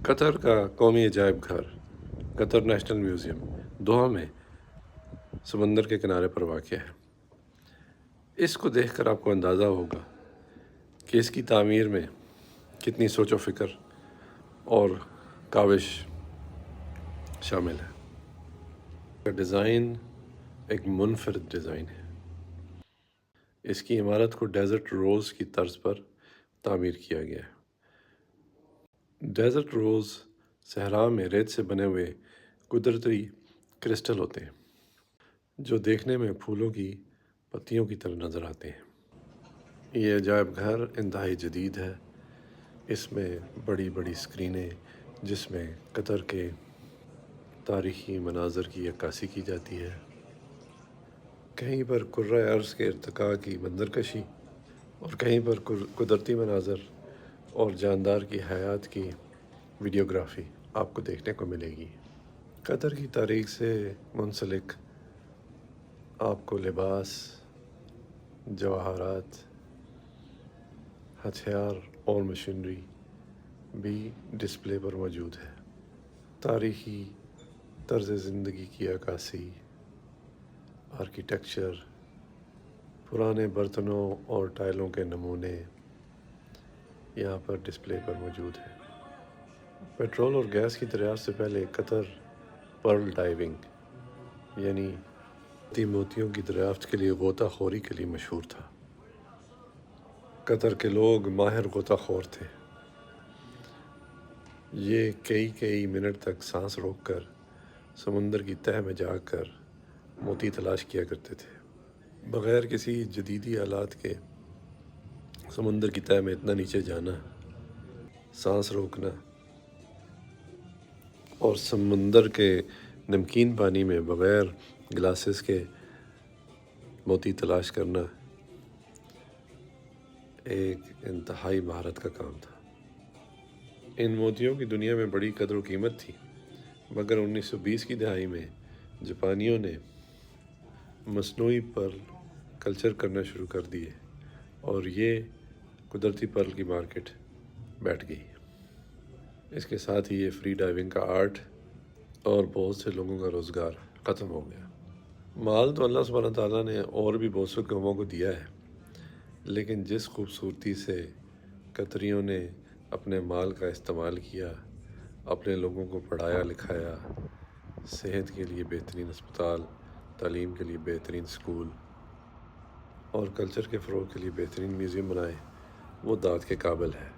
قطر کا قومی عجائب گھر قطر نیشنل میوزیم دوحہ میں سمندر کے کنارے پر واقع ہے۔ اس کو دیکھ کر آپ کو اندازہ ہوگا کہ اس کی تعمیر میں کتنی سوچ و فکر اور کاوش شامل ہے۔ ڈیزائن ایک منفرد ڈیزائن ہے۔ اس کی عمارت کو ڈیزرٹ روز کی طرز پر تعمیر کیا گیا ہے۔ ڈیزرٹ روز صحرا میں ریت سے بنے ہوئے قدرتی کرسٹل ہوتے ہیں جو دیکھنے میں پھولوں کی پتیوں کی طرح نظر آتے ہیں۔ یہ عجائب گھر انتہائی جدید ہے۔ اس میں بڑی بڑی اسکرینیں جس میں قطر کے تاریخی مناظر کی عکاسی کی جاتی ہے، کہیں پر کرۂ ارض کے ارتقاء کی منظر کشی اور کہیں پر قدرتی مناظر اور جاندار کی حیات کی ویڈیوگرافی آپ کو دیکھنے کو ملے گی۔ قطر کی تاریخ سے منسلک آپ کو لباس، جواہرات، ہتھیار اور مشینری بھی ڈسپلے پر موجود ہے۔ تاریخی طرز زندگی کی عکاسی، آرکیٹیکچر، پرانے برتنوں اور ٹائلوں کے نمونے یہاں پر ڈسپلے پر موجود ہیں۔ پیٹرول اور گیس کی دریافت سے پہلے قطر پرل ڈائیونگ یعنی موتیوں کی دریافت کے لیے غوطہ خوری کے لیے مشہور تھا۔ قطر کے لوگ ماہر غوطہ خور تھے۔ یہ کئی منٹ تک سانس روک کر سمندر کی تہہ میں جا کر موتی تلاش کیا کرتے تھے۔ بغیر کسی جدیدی آلات کے سمندر کی تہہ میں اتنا نیچے جانا، سانس روکنا اور سمندر کے نمکین پانی میں بغیر گلاسز کے موتی تلاش کرنا ایک انتہائی مہارت کا کام تھا۔ ان موتیوں کی دنیا میں بڑی قدر و قیمت تھی، مگر 1920 کی دہائی میں جاپانیوں نے مصنوعی پرل کلچر کرنا شروع کر دیے اور یہ قدرتی پرل کی مارکیٹ بیٹھ گئی۔ اس کے ساتھ ہی یہ فری ڈائیونگ کا آرٹ اور بہت سے لوگوں کا روزگار ختم ہو گیا۔ مال تو اللہ سبحانہ تعالیٰ نے اور بھی بہت سے قوموں کو دیا ہے، لیکن جس خوبصورتی سے قطریوں نے اپنے مال کا استعمال کیا، اپنے لوگوں کو پڑھایا لکھایا، صحت کے لیے بہترین اسپتال، تعلیم کے لیے بہترین اسکول اور کلچر کے فروغ کے لیے بہترین میوزیم بنائے، وہ داد کے قابل ہے۔